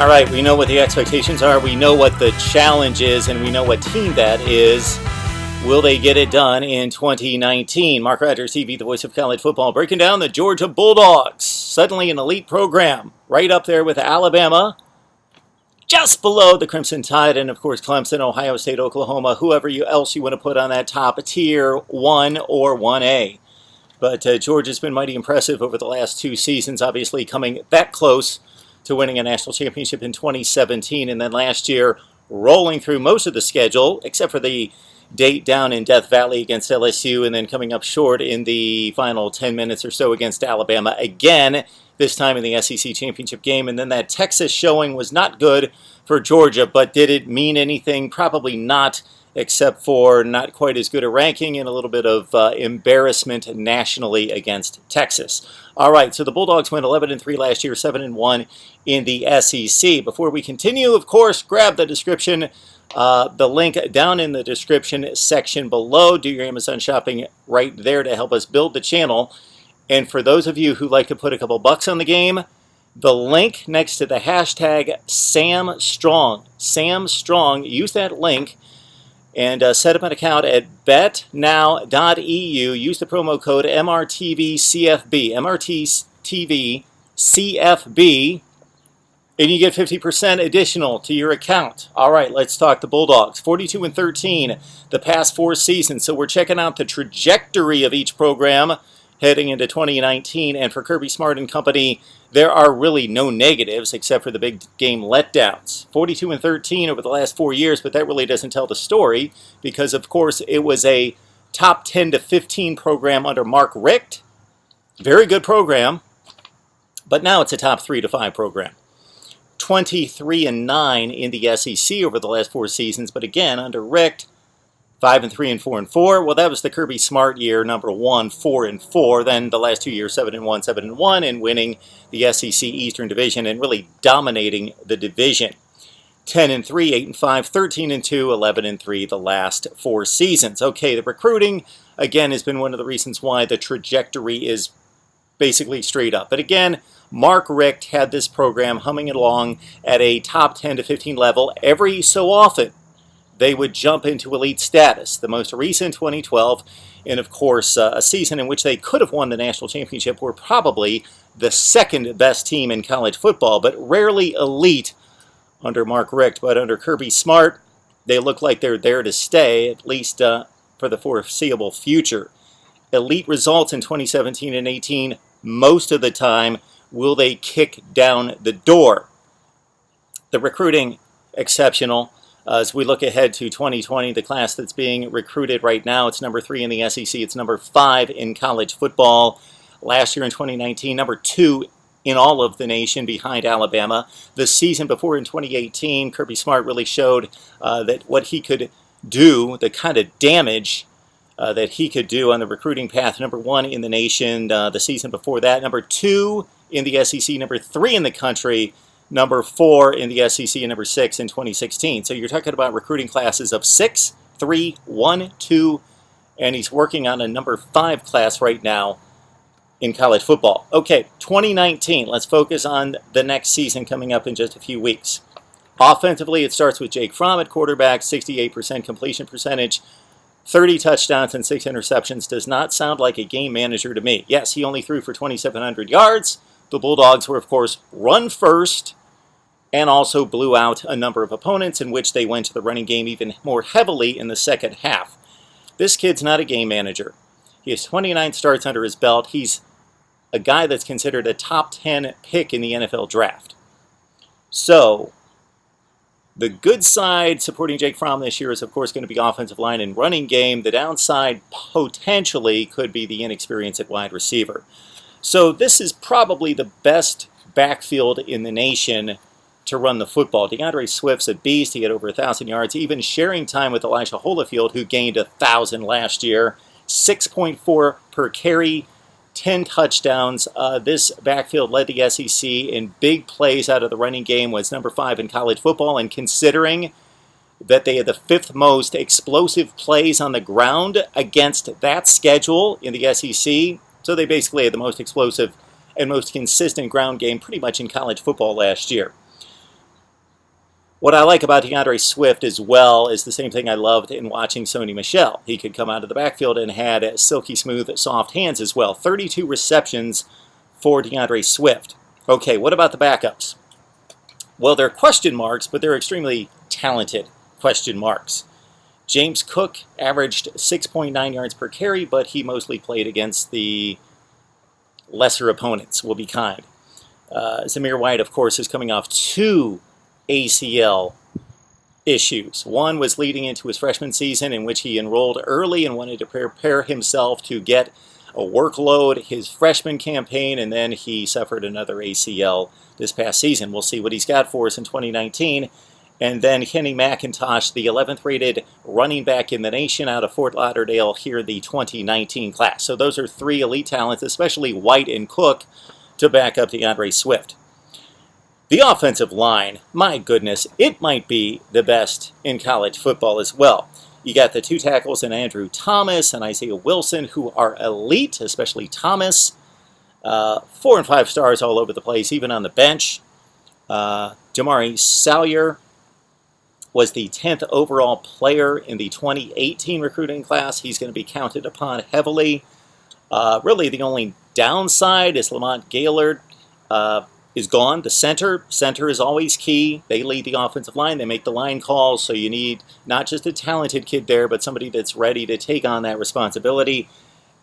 All right, we know what the expectations are, we know what the challenge is, and we know what team that is. Will they get it done in 2019? MarkRogersTV, the voice of college football, breaking down the Georgia Bulldogs. Suddenly an elite program, right up there with Alabama, just below the Crimson Tide, and of course Clemson, Ohio State, Oklahoma, whoever else you want to put on that top tier, 1 or 1A. But Georgia's been mighty impressive over the last 2 seasons, obviously coming that close to winning a national championship in 2017, and then last year rolling through most of the schedule, except for the date down in Death Valley against LSU, and then coming up short in the final 10 minutes or so against Alabama again, this time in the SEC championship game. And then that Texas showing was not good for Georgia, but did it mean anything? Probably not, except for not quite as good a ranking and a little bit of embarrassment nationally against Texas. All right, so the Bulldogs went 11-3 last year, 7-1 in the SEC. Before we continue, of course, grab the description, the link down in the description section below. Do your Amazon shopping right there to help us build the channel. And for those of you who like to put a couple bucks on the game, the link next to the hashtag SamStrong, use that link and set up an account at betnow.eu. Use the promo code MRTVCFB, MRTVCFB, and you get 50% additional to your account. All right, let's talk the Bulldogs. 42-13 the past 4 seasons. So we're checking out the trajectory of each program heading into 2019. And for Kirby Smart and company, there are really no negatives except for the big game letdowns. 42-13 over the last 4 years, but that really doesn't tell the story because, of course, it was a top 10 to 15 program under Mark Richt. Very good program, but now it's a top 3 to 5 program. 23-9 in the SEC over the last 4 seasons, but again, under Richt, 5-3 and 4-4. Well, that was the Kirby Smart year, number 1, 4-4. Then the last 2 years, 7-1, 7-1, and winning the SEC Eastern Division and really dominating the division. 10-3, 8-5, 13-2, 11-3 the last 4 seasons. Okay, the recruiting, again, has been one of the reasons why the trajectory is basically straight up. But again, Mark Richt had this program humming along at a top 10 to 15 level every so often. They would jump into elite status. The most recent, 2012, and of course a season in which they could have won the national championship, were probably the second best team in college football, but rarely elite under Mark Richt. But under Kirby Smart, they look like they're there to stay, at least for the foreseeable future. Elite results in 2017 and 18 most of the time. Will they kick down the door? The recruiting, exceptional. As we look ahead to 2020, the class that's being recruited right now, it's number 3 in the SEC. It's number 5 in college football. Last year in 2019, number 2 in all of the nation behind Alabama. The season before in 2018, Kirby Smart really showed that what he could do, the kind of damage that he could do on the recruiting path. Number 1 in the nation the season before that. Number 2 in the SEC. Number 3 in the country. Number 4 in the SEC, and number 6 in 2016. So you're talking about recruiting classes of 6, 3, 1, 2, and he's working on a number 5 class right now in college football. Okay, 2019. Let's focus on the next season coming up in just a few weeks. Offensively, it starts with Jake Fromm at quarterback, 68% completion percentage, 30 touchdowns and 6 interceptions. Does not sound like a game manager to me. Yes, he only threw for 2,700 yards. The Bulldogs were, of course, run first and also blew out a number of opponents in which they went to the running game even more heavily in the second half. This kid's not a game manager. He has 29 starts under his belt. He's a guy that's considered a top 10 pick in the NFL draft. So, the good side supporting Jake Fromm this year is, of course, going to be offensive line and running game. The downside potentially could be the inexperience at wide receiver. So this is probably the best backfield in the nation to run the football. DeAndre Swift's a beast. He had over 1,000 yards, even sharing time with Elijah Holyfield, who gained 1,000 last year. 6.4 per carry, 10 touchdowns. This backfield led the SEC in big plays out of the running game, was number 5 in college football, and considering that they had the 5th most explosive plays on the ground against that schedule in the SEC, so they basically had the most explosive and most consistent ground game pretty much in college football last year. What I like about DeAndre Swift as well is the same thing I loved in watching Sony Michel. He could come out of the backfield and had silky smooth, soft hands as well. 32 receptions for DeAndre Swift. Okay, what about the backups? Well, they're question marks, but they're extremely talented question marks. James Cook averaged 6.9 yards per carry, but he mostly played against the lesser opponents. We'll be kind. Zamir White, of course, is coming off 2 ACL issues. One was leading into his freshman season, in which he enrolled early and wanted to prepare himself to get a workload his freshman campaign, and then he suffered another ACL this past season. We'll see what he's got for us in 2019. And then Kenny McIntosh, the 11th rated running back in the nation out of Fort Lauderdale here in the 2019 class. So those are 3 elite talents, especially White and Cook, to back up DeAndre Swift. The offensive line, my goodness, it might be the best in college football as well. You got the 2 tackles in Andrew Thomas and Isaiah Wilson, who are elite, especially Thomas. 4 and 5 stars all over the place, even on the bench. Jamari Salyer was the 10th overall player in the 2018 recruiting class. He's going to be counted upon heavily. Really, the only downside is Lamont Gaylord is gone. The center is always key. They lead the offensive line. They make the line calls, so you need not just a talented kid there, but somebody that's ready to take on that responsibility,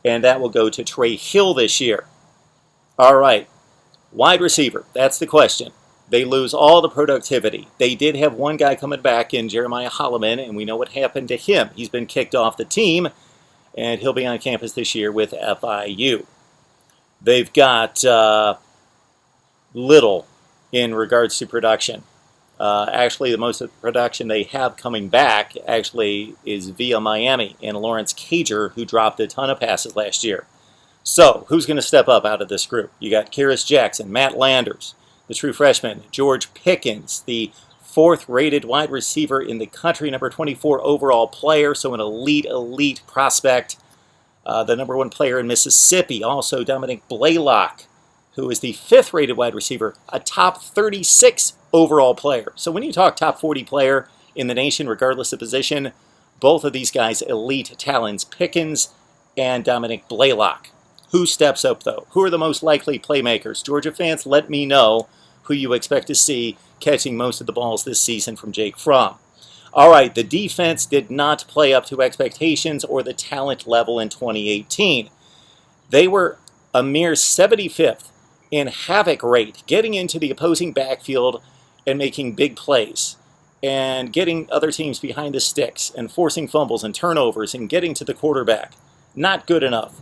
and that will go to Trey Hill this year. All right, wide receiver, that's the question. They lose all the productivity. They did have one guy coming back in Jeremiah Holloman, and we know what happened to him. He's been kicked off the team, and he'll be on campus this year with FIU. They've got little in regards to production. Actually, the most of the production they have coming back actually is via Miami and Lawrence Cager, who dropped a ton of passes last year. So, who's going to step up out of this group? You got Kyrus Jackson, Matt Landers, the true freshman, George Pickens, the 4th rated wide receiver in the country, number 24 overall player, so an elite prospect. The number 1 player in Mississippi, also Dominic Blaylock, who is the 5th rated wide receiver, a top 36 overall player. So when you talk top 40 player in the nation, regardless of position, both of these guys elite talents, Pickens and Dominic Blaylock. Who steps up, though? Who are the most likely playmakers? Georgia fans, let me know who you expect to see catching most of the balls this season from Jake Fromm. All right, the defense did not play up to expectations or the talent level in 2018. They were a mere 75th in havoc rate, getting into the opposing backfield and making big plays, and getting other teams behind the sticks, and forcing fumbles and turnovers, and getting to the quarterback. Not good enough.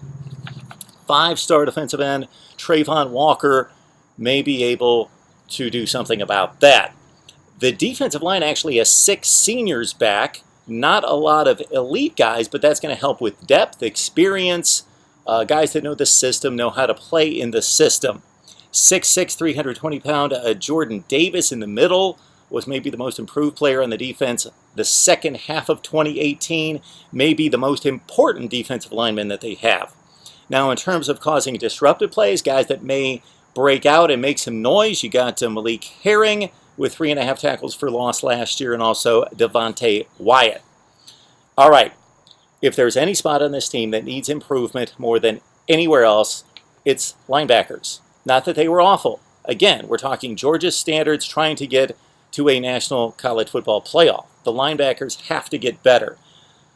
5-star defensive end Trayvon Walker may be able to do something about that. The defensive line actually has 6 seniors back. Not a lot of elite guys, but that's going to help with depth, experience, guys that know the system, know how to play in the system. 6'6", 320-pound Jordan Davis in the middle was maybe the most improved player on the defense. The second half of 2018 may be the most important defensive lineman that they have. Now, in terms of causing disruptive plays, guys that may break out and make some noise, you got Malik Herring with 3.5 tackles for loss last year, and also Devontae Wyatt. All right, if there's any spot on this team that needs improvement more than anywhere else, it's linebackers. Not that they were awful. Again, we're talking Georgia standards trying to get to a national college football playoff. The linebackers have to get better.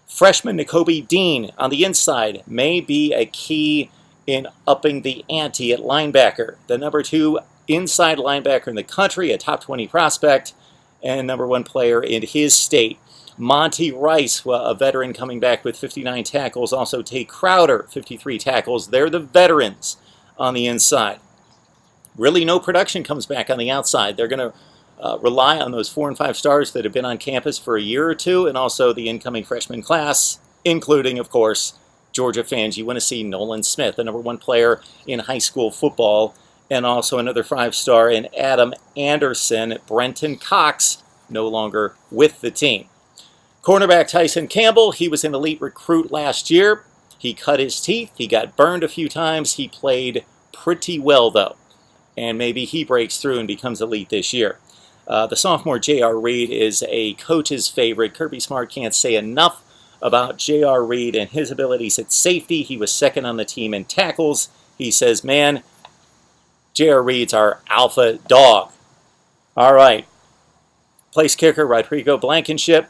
Freshman Nakobe Dean on the inside may be a key in upping the ante at linebacker. The number 2 inside linebacker in the country, a top 20 prospect, and number 1 player in his state. Monty Rice, a veteran coming back with 59 tackles. Also Tate Crowder, 53 tackles. They're the veterans on the inside. Really no production comes back on the outside. They're going to rely on those 4 and 5 stars that have been on campus for a year or two, and also the incoming freshman class, including, of course, Georgia fans. You want to see Nolan Smith, the number 1 player in high school football, and also another 5-star in Adam Anderson. Brenton Cox, no longer with the team. Cornerback Tyson Campbell, he was an elite recruit last year. He cut his teeth. He got burned a few times. He played pretty well, though. And maybe he breaks through and becomes elite this year. The sophomore J.R. Reed is a coach's favorite. Kirby Smart can't say enough about J.R. Reed and his abilities at safety. He was second on the team in tackles. He says, man, J.R. Reed's our alpha dog. All right. Place kicker, Rodrigo Blankenship.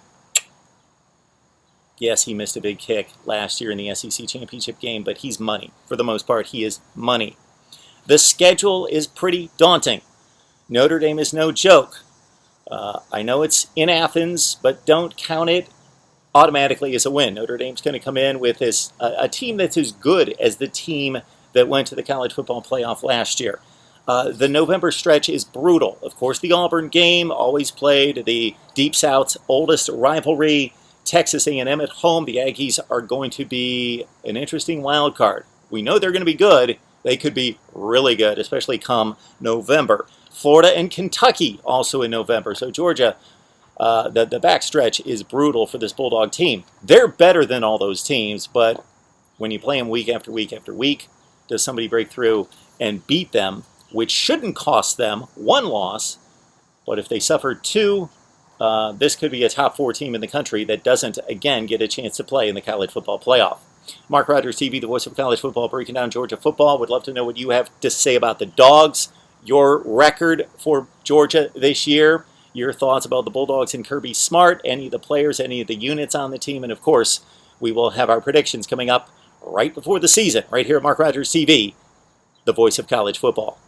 Yes, he missed a big kick last year in the SEC Championship game, but he's money. For the most part, he is money. The schedule is pretty daunting. Notre Dame is no joke. I know it's in Athens, but don't count it automatically as a win. Notre Dame's going to come in with a team that's as good as the team that went to the college football playoff last year. The November stretch is brutal. Of course, the Auburn game, always played the Deep South's oldest rivalry. Texas A&M at home. The Aggies are going to be an interesting wild card. We know they're going to be good. They could be really good, especially come November. Florida and Kentucky also in November. So Georgia, the backstretch is brutal for this Bulldog team. They're better than all those teams, but when you play them week after week after week, does somebody break through and beat them, which shouldn't cost them one loss, but if they suffer two, this could be a top 4 team in the country that doesn't, again, get a chance to play in the college football playoff. Mark Rogers TV, the voice of college football, breaking down Georgia football. Would love to know what you have to say about the Dogs, your record for Georgia this year, your thoughts about the Bulldogs and Kirby Smart, any of the players, any of the units on the team, and of course, we will have our predictions coming up right before the season, right here at Mark Rogers TV, the voice of college football.